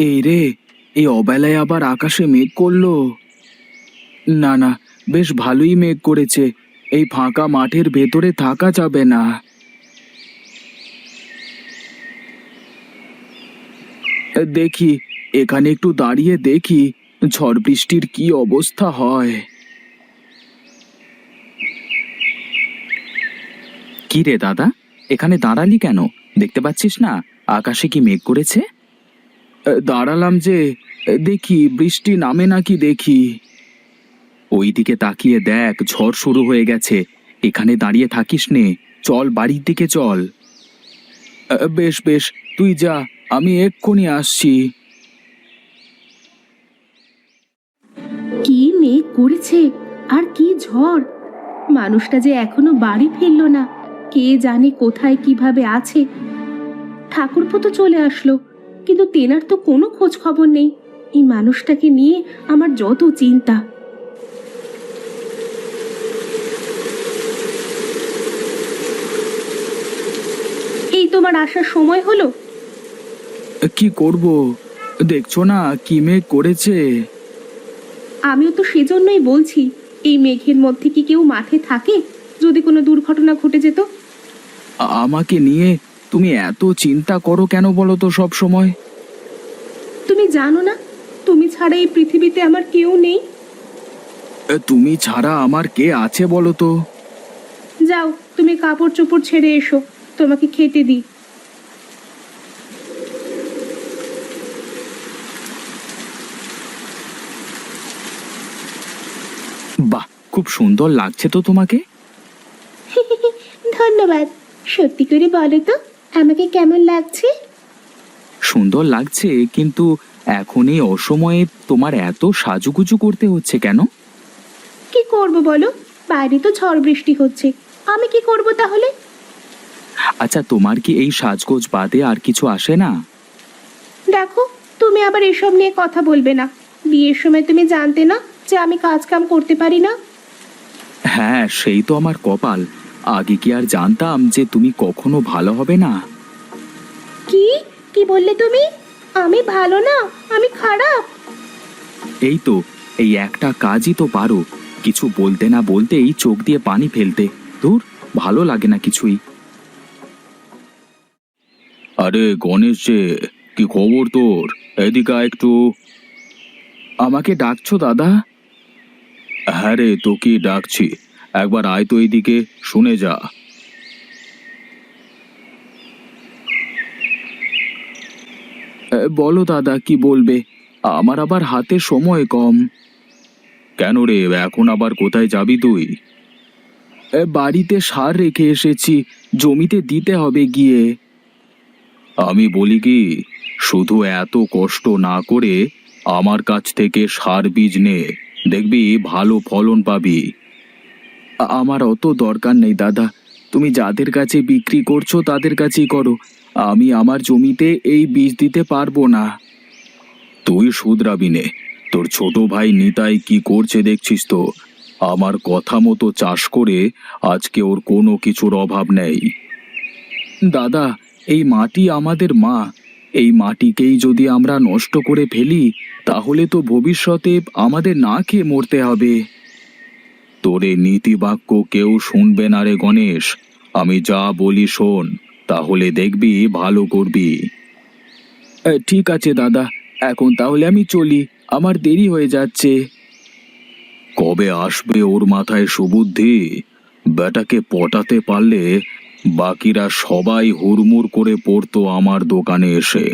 এই রে, এই অবেলায় আবার আকাশে মেঘ করলো। না না, বেশ ভালোই মেঘ করেছে। এই ফাঁকা মাঠের ভেতরে থাকা যাবে না। দেখি, এখানে একটু দাঁড়িয়ে দেখি ঝড় বৃষ্টির কি অবস্থা হয়। কি রে দাদা, এখানে দাঁড়ালি কেন? দেখতে পাচ্ছিস না আকাশে কি মেঘ করেছে? দাঁড়ালাম যে, দেখি বৃষ্টি নামে নাকি দেখি। ওইদিকে তাকিয়ে দেখ, ঝড় শুরু হয়ে গেছে। এখানে দাঁড়িয়ে থাকিস নে, চল বাড়ির দিকে চল। বেশ বেশ, তুই যা, আমি এক্ষুনি আসছি। কি মেঘ করেছে আর কি ঝড়! মানুষটা যে এখনো বাড়ি ফিরলো না, কে জানে কোথায় কিভাবে আছে। ঠাকুরপো তো চলে আসলো, কিন্তু তেনার তো কোনো খোঁজ খবর নেই। এই মানুষটাকে নিয়ে আমার যত চিন্তা। এই তোমার আসার সময় হলো। কি করব, দেখছো না কি মেঘ করেছে। আমিও তো সেজন্যই বলছি, এই মেঘের মধ্যে কি কেউ মাঠে থাকে? যদি কোনো দুর্ঘটনা ঘটে যেত। আমাকে নিয়ে তুমি এত চিন্তা করো কেন বলো তো সব সময়? তুমি জানো না, তুমি ছাড়া এই পৃথিবীতে আমার কেউ নেই। তুমি ছাড়া আমার কে আছে বলো তো? যাও, তুমি কাপড় চোপড় ছেড়ে এসো, তোমাকে খেতে দিই। বাহ, খুব সুন্দর লাগছে তো তোমাকে। ধন্যবাদ। সত্যি করে বলো তো, আমাকে কেমন লাগছে? সুন্দর লাগছে, কিন্তু এখন এই অসময়ে তোমার এত সাজুগুজু করতে হচ্ছে কেন? কি করব বলো, বাইরে তো ঝড় বৃষ্টি হচ্ছে, আমি কি করব তাহলে? আচ্ছা, তোমার কি এই সাজগোজ বাদে আর কিছু আসে না? দেখো, তুমি আবার এসব নিয়ে কথা বলবে না। বিয়ের সময় তুমি জানতে না যে আমি কাজ কাম করতে পারি না? হ্যাঁ, সেই তো আমার কপাল। আগে কি আর জানতাম যে তুমি কখনো ভালো হবে না? কি কি বললে তুমি? আমি ভালো না, আমি খারাপ? এই তো, এই একটা কাজই তো পারো, কিছু বলতে না বলতেই চোখ দিয়ে পানি ফেলতে। ধুর, ভালো লাগে না কিছুই। আরে গণেশ যে, কি খবর তোর? এদিকে আয় একটু। আমাকে ডাকছো দাদা? হ্যাঁ রে, তোকে ডাকছি। একবার আয় তো এইদিকে, শুনে যা। বলো দাদা, কি বলবে? আমার আবার হাতে সময় কম। কেন রে, এখন আবার কোথায় যাবি তুই? বাড়িতে সার রেখে এসেছি, জমিতে দিতে হবে গিয়ে। আমি বলি কি, শুধু এত কষ্ট না করে আমার কাছ থেকে সার বীজ নে, দেখবি ভালো ফলন পাবি। আমার অত দরকার নেই দাদা, তুমি যাদের কাছে বিক্রি করছো তাদের কাছেই করো। আমি আমার জমিতে এই বীজ দিতে পারবো না। তুই শুধরাবি নে, তোর ছোট ভাই নিতাই কি করছে দেখছিস তো। আমার কথা মতো চাষ করে আজকে ওর কোনো কিছুর অভাব নেই। দাদা, এই মাটি আমাদের মা। এই মাটিকেই যদি আমরা নষ্ট করে ফেলি, তাহলে তো ভবিষ্যতে আমাদের না খেয়ে মরতে হবে। তোরে নীতি বাক্য কেউ শুনবে না রে গণেশ। আমি যা বলি শোন, তাহলে দেখবি ভালো করবি। ঠিক আছে দাদা, এখন তাহলে আমি চলি, আমার দেরি হয়ে যাচ্ছে। কবে আসবে ওর মাথায় সুবুদ্ধি? বেটাকে পটাতে পারলে বাকিরা সবাই হুড়মুড় করে পড়তো আমার দোকানে এসে।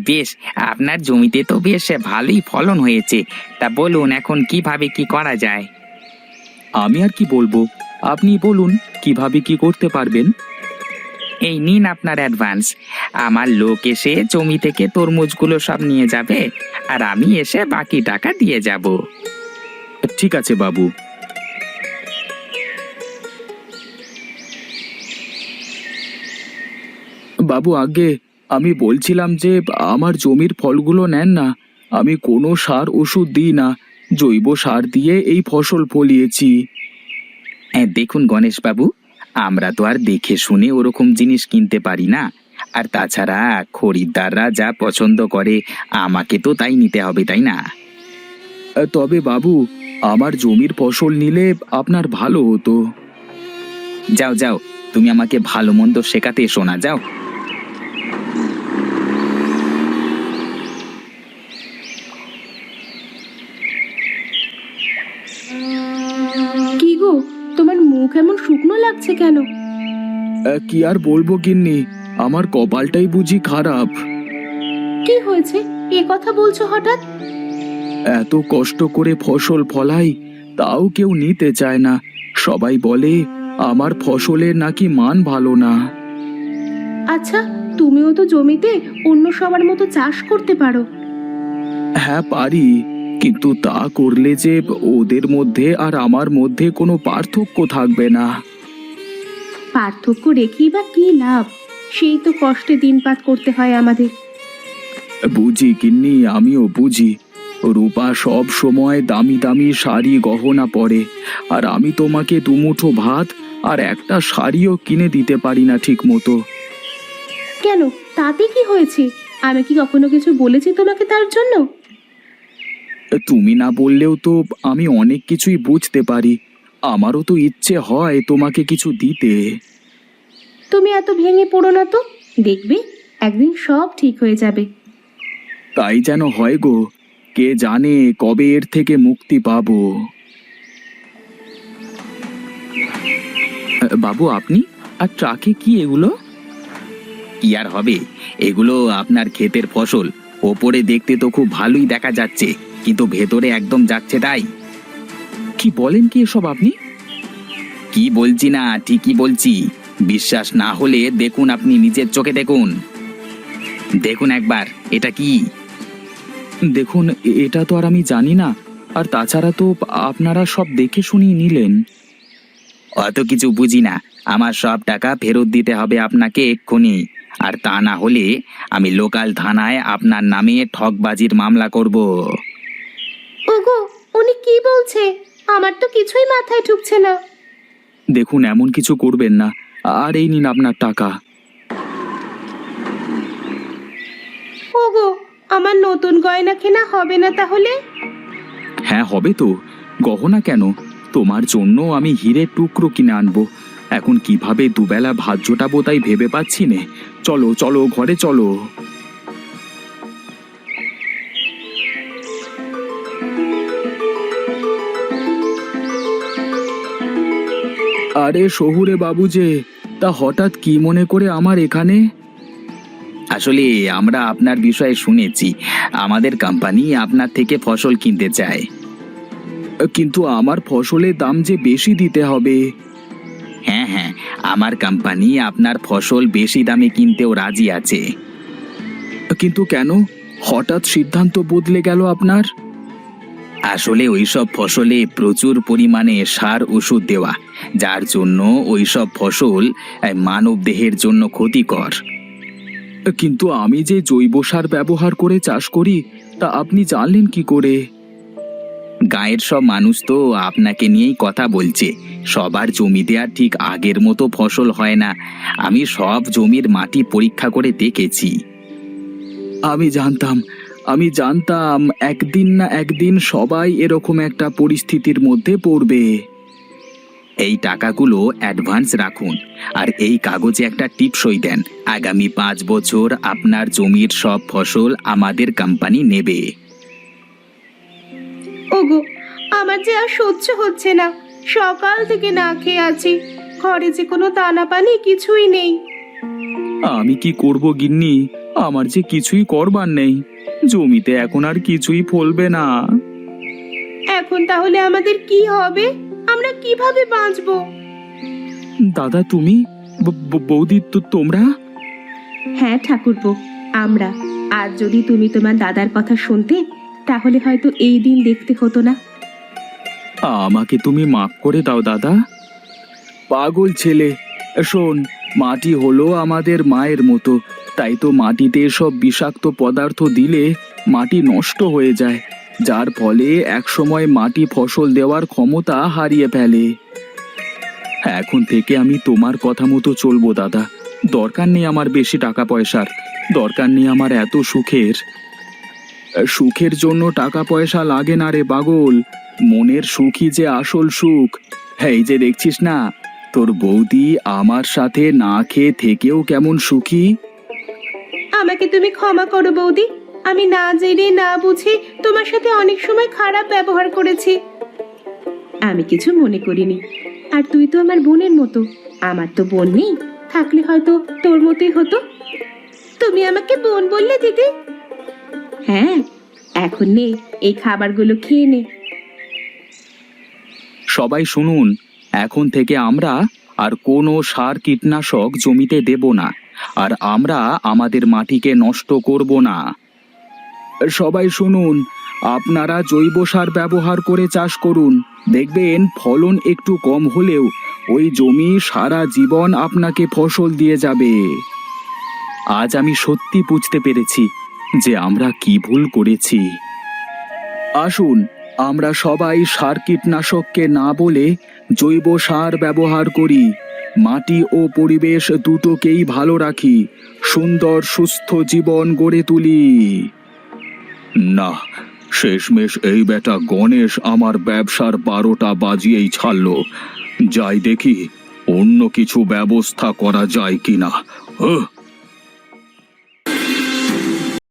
বেশ, আপনার জমিতে তো বেশ ভালোই ফলন হয়েছে। তা বলুন, এখন কিভাবে কি করা যায়? আমি আর কি বলবো, আপনি বলুন কিভাবে কি করতে পারবেন। এই নিন আপনার অ্যাডভান্স। আমার লোক এসে জমি থেকে তরমুজগুলো সব নিয়ে যাবে, আর আমি এসে বাকি টাকা দিয়ে যাব। ঠিক আছে বাবু। বাবু, আগে আমি বলছিলাম যে আমার জমির ফলগুলো নেন না। আমি কোনো সার ওষুধ দিই না, জৈব সার দিয়ে এই ফসল ফলিয়েছি। দেখুন গণেশবাবু, আমরা তো আর দেখে শুনে ওরকম জিনিস কিনতে পারি না। আর তাছাড়া খরিদ্দাররা যা পছন্দ করে আমাকে তো তাই নিতে হবে, তাই না? তবে বাবু, আমার জমির ফসল নিলে আপনার ভালো হতো। যাও যাও, তুমি আমাকে ভালো মন্দ শেখাতে এসো না, যাও। কি গো, তোমার মুখ এমন শুকনো লাগছে কেন? কি আর বলবো গিন্নি, আমার কপালটাই বুঝি খারাপ। কি হয়েছে, এ কথা বলছো হঠাৎ? এত কষ্ট করে ফসল ফলাই, তাও কেউ নিতে চায় না। সবাই বলে আমার ফসলের নাকি মান ভালো না। আচ্ছা, তুমিও তো জমিতে অন্য সবার মতো চাষ করতে পারো। হ্যাঁ পারি, কিন্তু তা করলে যে ওদের মধ্যে আর আমার মধ্যে কোনো পার্থক্য থাকবে না। পার্থক্য রেখেই বা কি লাভ? সেই তো কষ্টে দিনপাত করতে হয় আমাদের। বুঝি গিন্নি, আমিও বুঝি। রূপা সব সময় দামি দামি শাড়ি গহনা পরে, আর আমি তোমাকে দুমুঠো ভাত আর একটা শাড়িও কিনে দিতে পারি না ঠিক মতো। কেন, তাতে কি হয়েছে? আমি কি কখনো কিছু বলেছি তোমাকে তার জন্য? তুমি না বললেও তো আমি অনেক কিছুই বুঝতে পারি। আমারও তো ইচ্ছে হয় তোমাকে কিছু দিতে। তুমি এত ভেঙে পড়ো না তো, দেখবে একদিন সব ঠিক হয়ে যাবে। তাই যেন হয় গো, কে জানে কবে এর থেকে মুক্তি পাবো। বাবু, আপনি আর ট্রাকে কি এগুলো? কি আর হবে, এগুলো আপনার ক্ষেতের ফসল। ওপরে দেখতে তো খুব ভালোই দেখা যাচ্ছে, কিন্তু ভেতরে একদম যাচ্ছে তাই। কি বলেন কি এসব আপনি? কি বলছি না, ঠিকই বলছি। বিশ্বাস না হলে দেখুন, আপনি নিজের চোখে দেখুন। দেখুন একবার, এটা কি? দেখুন, এটা তো আর আমি জানি না। আর তাছাড়া তো আপনারা সব দেখে শুনিয়ে নিলেন। অত কিছু বুঝি না। আমার সব টাকা ফেরত দিতে হবে আপনাকে এক্ষুনি। আর তা না হলে আমি লোকাল থানায় আপনার নামে ঠকবাজির মামলা করব। ওগো, উনি কি বলছে? আমার তো কিছুই মাথায় ঢুকছে না। দেখুন, এমন কিছু করবেন না। আর এই নিন আপনার টাকা। ওগো, আমার নতুন গয়না কেনা হবে না তাহলে? হ্যাঁ হবে তো। গহনা কেন, তোমার জন্য আমি হীরের টুকরো কিনে আনবো। এখন কিভাবে দুবেলা ভাত জোটাবো তাই ভেবে পাচ্ছি নে। চলো চলো, ঘরে চলো। আরে শহুরে বাবু যে, তা হঠাৎ কি মনে করে আমার এখানে? আসলে আমরা আপনার বিষয়ে শুনেছি, আমাদের কোম্পানি আপনার থেকে ফসল কিনতে চায়। কিন্তু আমার ফসলের দাম যে বেশি দিতে হবে। হ্যাঁ হ্যাঁ, আমার কোম্পানি আপনার ফসল বেশি দামে কিনতেও রাজি আছে। কিন্তু কেন হঠাৎ সিদ্ধান্ত বদলে গেল আপনার? আসলে ওইসব ফসলে প্রচুর পরিমাণে সার ওষুধ দেওয়া, যার জন্য ওইসব ফসল মানব দেহের জন্য ক্ষতিকর। কিন্তু আমি যে জৈব সার ব্যবহার করে চাষ করি, তা আপনি জানলেন কি করে? গাঁয়ের সব মানুষ তো আপনাকে নিয়েই কথা বলছে। সবার জমিতে আর ঠিক আগের মতো ফসল হয় না। আমি সব জমির মাটি পরীক্ষা করে দেখেছি। আমি জানতাম একদিন না একদিন সবাই এরকম একটা পরিস্থিতির মধ্যে পড়বে। এই টাকাগুলো অ্যাডভান্স রাখুন, আর এই কাগজে একটা টিপসই দেন। আগামী 5 বছর আপনার জমির সব ফসল আমাদের কোম্পানি নেবে। ওগো, আমার যে আর সহ্য হচ্ছে না। সকাল থেকে না খেয়ে আছি, ঘরে যে কোনো দানা পানি কিছুই নেই। আমি কি করব গিন্নি, আমার যে কিছুই করবার নেই। জমিতে এখন আর কিছুই ফলবে না। এখন তাহলে আমাদের কি হবে? আমরা কিভাবে বাঁচবো? দাদা তুমি, বৌদি তো তোমরা? হ্যাঁ ঠাকুরপো, আমরা। আজ যদি তুমি তোমার দাদার কথা শুনতে, তাহলে হয়তো এই দিন দেখতে হতো না। আমাকে তুমি মাফ করে দাও দাদা। পাগল ছেলে, শোন, মাটি হলো আমাদের মায়ের মতো। তাই তো মাটিতে সব বিষাক্ত পদার্থ দিলে মাটি নষ্ট হয়ে যায়, যার ফলে একসময় মাটি ফসল দেওয়ার ক্ষমতা হারিয়ে ফেলে। এখন থেকে আমি তোমার কথা মতো চলবো দাদা। দরকার নেই আমার বেশি টাকা পয়সার, দরকার নেই আমার এত সুখের। সুখের জন্য টাকা পয়সা লাগে না রে পাগল, মনের সুখই যে আসল সুখ। হ্যাঁ, এই যে দেখছিস না, তোর বৌদি আমার সাথে না খেয়ে থেকেও কেমন সুখী। আমাকে তুমি ক্ষমা করো বৌদি, আমি না জেনে না বুঝে তোমার সাথে অনেক সময় খারাপ ব্যবহার করেছি। আমি কিছু মনে করিনি। আর তুই তো আমার বোনের মতো, আমার তো বোন নেই, থাকলে হয়তো তোর মতোই হতো। তুমি আমাকে বোন বললে দিদি? হ্যাঁ, এখন নে, এই খাবারগুলো খেয়ে নে। সবাই শুনুন, এখন থেকে আমরা আর কোনো সার কীটনাশক জমিতে দেব না, আর আমরা আমাদের মাটিকে নষ্ট করব না। সবাই শুনুন, আপনারা জৈব সার ব্যবহার করে চাষ করুন, দেখবেন ফলন একটু কম হলেও ওই জমি সারা জীবন আপনাকে ফসল দিয়ে যাবে। আজ আমি সত্যি বুঝতে পেরেছি যে আমরা কি ভুল করেছি। আসুন, আমরা সবাই সার কীটনাশককে না বলে জৈব সার ব্যবহার করি, মাটি ও পরিবেশ দুটোকেই ভালো রাখি, সুন্দর সুস্থ জীবন গড়ে তুলি। না, শেষমেশ এই বেটা গণেশ আমার ব্যবসার 12টা বাজিয়েই ছাড়লো। যাই দেখি অন্য কিছু ব্যবস্থা করা যায় কিনা।